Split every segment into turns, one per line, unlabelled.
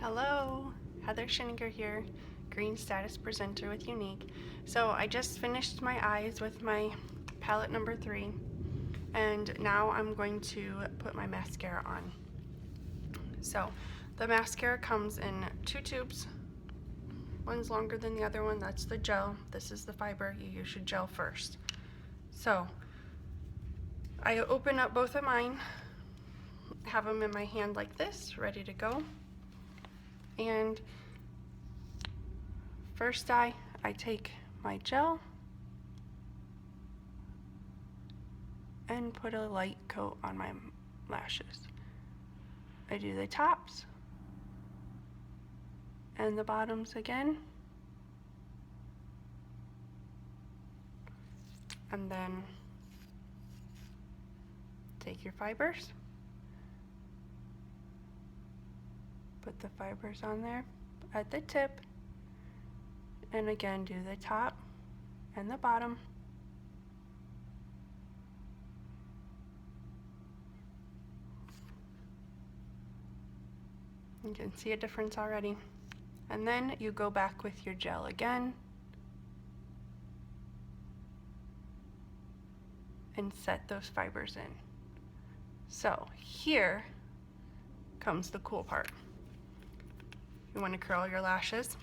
Hello, Heather Schiniger here, Green Status Presenter with Younique. So I just finished my eyes with my palette number 3, and now I'm going to put my mascara on. So the mascara comes in 2 tubes. One's longer than the other one, that's the gel. This is the fiber, you use your gel first. So I open up both of mine, have them in my hand like this, ready to go. And first I take my gel and put a light coat on my lashes. I do the tops and the bottoms again, and then take your fibers, put the fibers on there at the tip, and again do the top and the bottom. You can see a difference already. And then you go back with your gel again and set those fibers in. So here comes the cool part. You want to curl your lashes,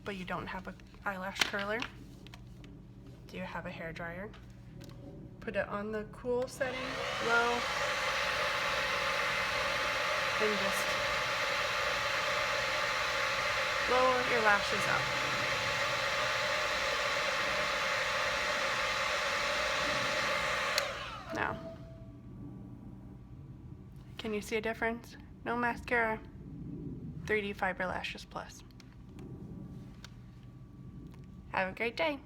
but you don't have an eyelash curler. Do you have a hair dryer? Put it on the cool setting, low, and just lower your lashes up. Now, can you see a difference? No mascara, 3D Fiber Lashes Plus. Have a great day.